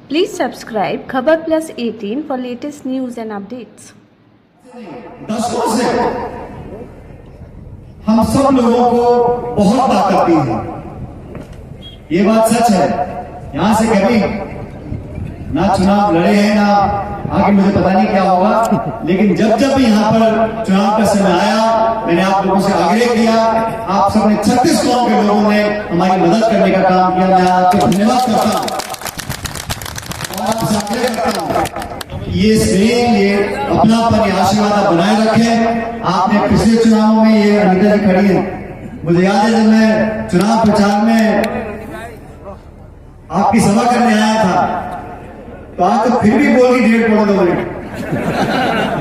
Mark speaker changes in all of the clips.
Speaker 1: Please subscribe Khabar Plus 18 for latest news and updates.
Speaker 2: दशकों से हम सब लोगों को बहुत ताकत दी है, ये बात सच है। यहां से कभी ना चुनाव लड़े हैं ना आगे मुझे पता नहीं क्या होगा, लेकिन जब जब भी यहाँ पर चुनाव का समय आया मैंने आप लोगों से आग्रह किया। आप सबने 36 कौम के लोगों ने हमारी मदद करने का काम किया। मैं आपको धन्यवाद करता हूँ और आपसे आग्रह करता हूँ ये स्नेह, ये अपनापन, ये आशीर्वाद बनाए रखें। आपने पिछले चुनाव में, ये अनिता जी खड़ी है, मुझे याद है जब मैं चुनाव प्रचार में आपकी सभा करने आया था तो आप तो फिर भी बोली 1.5 मिनट।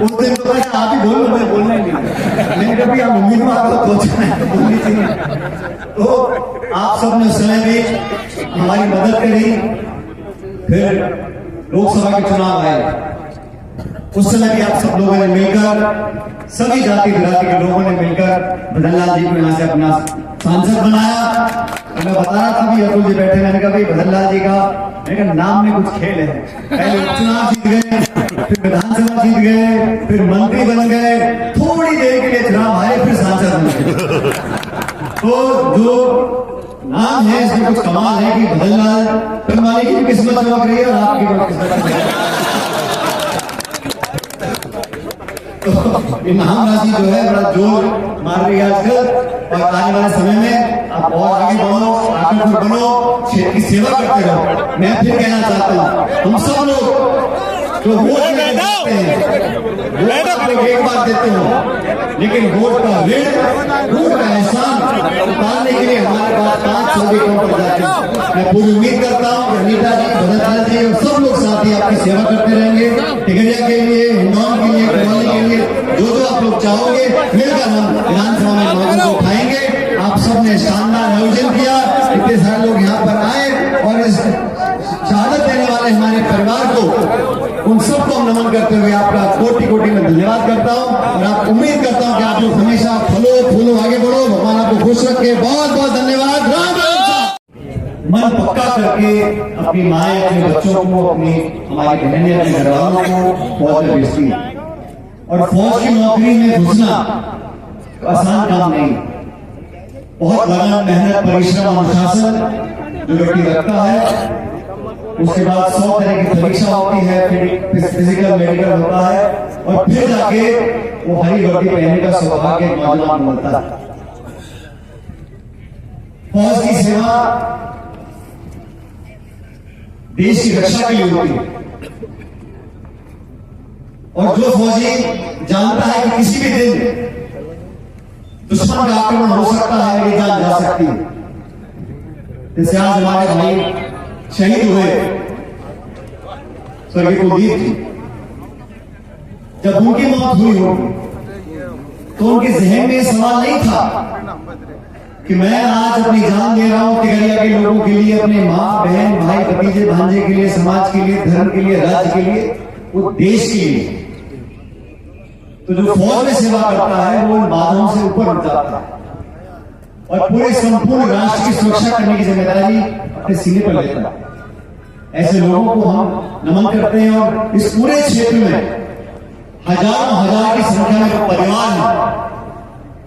Speaker 2: उस दिन तो मैं आप ही बोलो, मैं बोलना ही नहीं, लेकिन कभी आप उम्मीदवार को सोचना है तो बोलनी चाहिए। तो आप सबने उस समय भी हमारी मदद करी। फिर लोकसभा के चुनाव आए, उस समय भी आप सब लोगों ने मिलकर, सभी जाति विराती के लोगों ने मिलकर भदनलाल जी को यहाँ से अपना सांसद बनाया। मैं बता रहा था भी अतुल जी बैठे, मैंने कहा भाई भदनलाल जी का, मैंने कहा नाम में कुछ खेल है। पहले उपचुनाव जीत गए, फिर विधानसभा जीत गए, फिर मंत्री बन गए, थोड़ी देर के लिए चुनाव आए, फिर सांसद बन गए। तो जो नाम है इसमें कुछ कमाल है कि भदनलाल वाले की भी किस्मत चमक रही है और आपकी भी किस्मत चमक रही है। तो इनाम राशि जो है बड़ा जोर मार रही है आजकल, और आने वाले समय में आप और आगे बढ़ो, आगे बढ़ो, क्षेत्र की सेवा करते रहो। मैं फिर कहना चाहता हूँ, हम सब लोग जो वोट देते हैं, वोट एक बार देते हो, लेकिन वोट का ऋण, वोट का एहसान उतारने के लिए हमारे पास 5 सौ पर जाते हैं। मैं पूरी उम्मीद करता हूँ कि अनिता जी, भदनलाल जी और सब लोग साथी आपकी सेवा करते रहेंगे। टिकरिया के लिए, हिंडौन के लिए, करौली के लिए, जो आप लोग चाहोगे मिलकर हम विधानसभा में मांगों को उठाएंगे। आप सबने शानदार आयोजन किया, इतने सारे लोग यहाँ पर आए और इस शहादत देने वाले हमारे परिवार को, उन सबको नमन करते हुए आपका कोटि कोटि में धन्यवाद करता हूँ और आप उम्मीद करता हूँ कि आप लोग हमेशा फलो फूलो आगे बढ़ो। भगवान आपको खुश रखे। बहुत बहुत धन्यवाद। राम राम। मन पक्का करके अपनी माएं, अपने बच्चों को, अपनी हमारी बहनें, अपने घर वालों को फौज में भेजती है, और फौज की नौकरी में घुसना आसान काम नहीं। बहुत लगन, मेहनत, परिश्रम, अनुशासन जो व्यक्ति रखता है, उसके बाद 100 तरह की परीक्षा होती है, फिर फिजिकल मेडिकल होता है, और फिर जाके वो हरी वर्दी पहनने का सौभाग्य नौजवान मिलता है। फौज की सेवा देश की रक्षा के लिए होती है, और जो फौजी जानता है कि किसी भी दिन दुश्मन का आक्रमण हो सकता है, मेरी जान जा सकती है। जैसे आज हमारे भाई शहीद हुए स्वर्गीय कुलदीप जी, जब उनकी मौत हुई होगी तो उनके जहन में सवाल नहीं था कि मैं आज अपनी जान दे रहा हूं टिकरिया के लोगों के लिए, अपने माँ, बहन, भाई, भतीजे, भांजे के लिए, समाज के लिए, धर्म के लिए, राज्य के लिए, वो देश के लिए। तो जो फौज में सेवा करता है वो इन बाधाओं से ऊपर उठ जाता है और पूरे संपूर्ण राष्ट्र की सुरक्षा करने की जिम्मेदारी अपने सीने पर लेता है। ऐसे लोगों को हम नमन करते हैं, और इस पूरे क्षेत्र में हजारों हजार की संख्या में परिवार हैं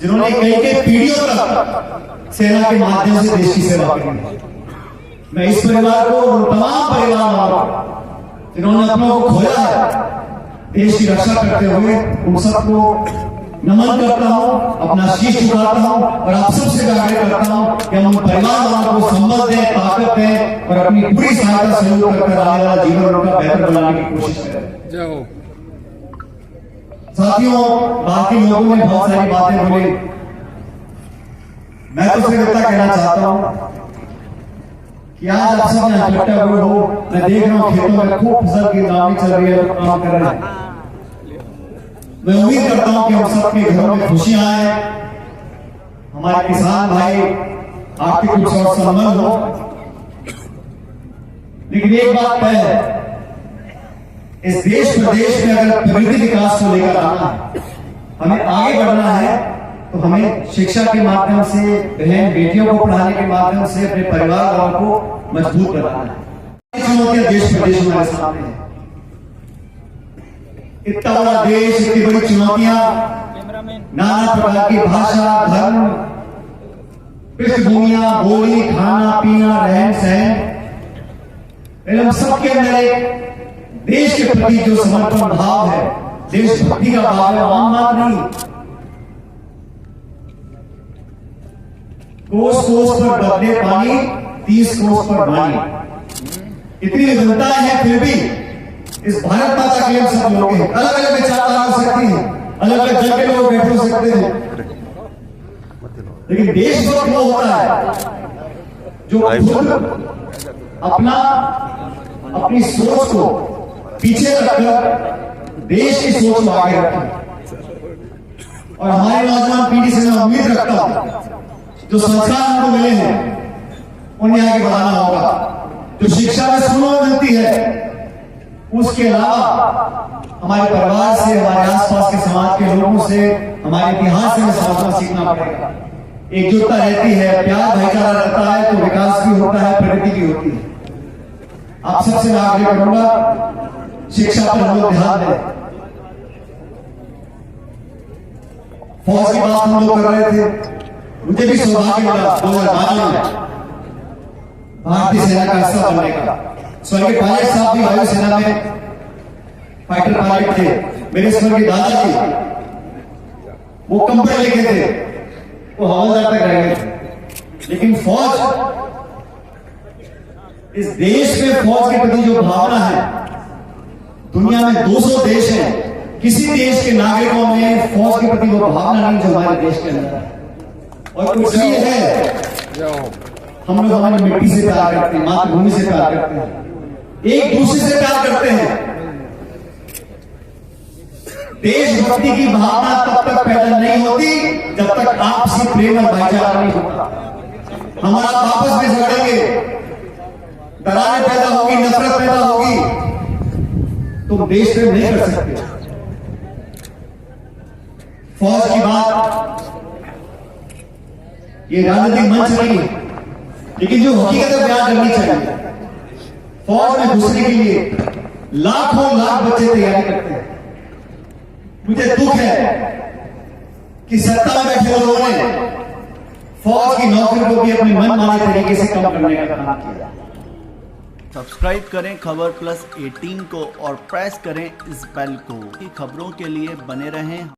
Speaker 2: जिन्होंने कई पीढ़ियों तक सेना के माध्यम से देश की सेवा की है। मैं इस परिवार को, उन तमाम परिवारों जिन्होंने अपनों को खोया है देश की रक्षा करते हुए, उन सबको नमन करता हूं, अपना शीश झुकाता हूं, और आप सबसे आग्रह करता हूं कि हम परिवार वालों को संबल दें, ताकत दें, और अपनी पूरी सहायता सहयोग कर आने वाला जीवन उनका बेहतर बनाने की कोशिश करें। साथियों, बाकी लोगों ने बहुत सारी बातें बोली, मैं तो सिर्फ इतना कहना चाहता हूं कि आज आप सब यहाँ इकट्ठे हुए हो। मैं देख रहा हूं खेतों में खूब फसल की दावनी चल रही है, लोग काम कर रहे हैं। मैं उम्मीद करता हूं कि हम सबके घरों में खुशियां आए, हमारे किसान भाई आर्थिक रूप से और संबंध हो। लेकिन एक बात तय है, इस देश प्रदेश में अगर प्रगति विकास को लेकर आना है, हमें आगे बढ़ना है, तो हमें शिक्षा के माध्यम से, बहन बेटियों को पढ़ाने के माध्यम से अपने परिवार वालों को मजबूत बनाना है। चुनौतियां देश प्रदेश में हमारे सामने है। इतना बड़ा देश, इतनी बड़ी चुनौतियां, नाना प्रकार की भाषा, धर्म, पृष्ठभूमियां, बोली, खाना पीना, रहन सहन, एवं सबके अंदर एक देश के प्रति जो समर्पण भाव है, देशभक्ति का भाव है, आम बात नहीं। कोस कोस पर बदले पानी, 30 कोस पर पानी, इतनी विविधताएं हैं, फिर भी इस भारत माता के हम सब लोग हैं। अलग अलग विचारधारा हो सकती है, अलग अलग जगह के लोग बैठे हो सकते हैं, लेकिन देशभक्त वो होता है जो खुद अपनी सोच को पीछे रखकर देश की सोच को आगे रखे। और हमारी नौजवान पीढ़ी से मैं उम्मीद रखता हूं, जो संस्कार हमको मिले हैं उन्हें आगे बढ़ाना होगा। जो शिक्षा में स्कूलों में मिलती है, उसके अलावा हमारे परिवार से, हमारे आसपास के समाज के लोगों से, हमारे इतिहास से समझना सीखना पड़ेगा। एकजुटता रहती है, प्यार भाईचारा रहता है तो विकास भी होता है, प्रगति भी होती है। आप सबसे मैं आग्रह करूंगा, शिक्षा पर हम लोग ध्यान दें। फौज की बात हम लोग कर रहे थे, मुझे भी सौभाग्य मिला 2012 में भारतीय सेना का हिस्सा बनने का। स्वर्गीय पायलट साहब भी वायुसेना में फाइटर पायलट थे। मेरे स्वर्गीय दादाजी वो कम पढ़े लिखे थे, वो हवलदार तक रह गए थे। लेकिन फौज, इस देश में फौज के प्रति जो भावना है, दुनिया में 200 देश हैं, किसी देश के नागरिकों में फौज के प्रति वो भावना नहीं जो हमारे देश के अंदर है। और इसलिए है हम लोग हमारी मिट्टी से प्यार करते हैं, मातृभूमि से प्यार करते हैं, एक दूसरे से प्यार करते हैं। देशभक्ति की भावना तब तक पैदा नहीं होती जब तक आपसी प्रेम और भाईचारा नहीं होता। हमारा आपस में झगड़ेंगे, दरारें पैदा होगी, नफरत पैदा होगी, तो देश प्रेम नहीं कर सकते। फौज की बात ये राजनीतिक मंच नहीं, लेकिन जो हकीकत है बयान करनी चाहिए। फौज में घुसने के लिए लाखों लाख बच्चे तैयारी करते हैं। मुझे दुख है कि सत्ता में बैठे लोगों ने फौज की नौकरी को भी अपने मनमाने तरीके से कम करने का काम किया।
Speaker 3: सब्सक्राइब करें खबर प्लस 18 को और प्रेस करें इस बेल को। खबरों के लिए बने रहें।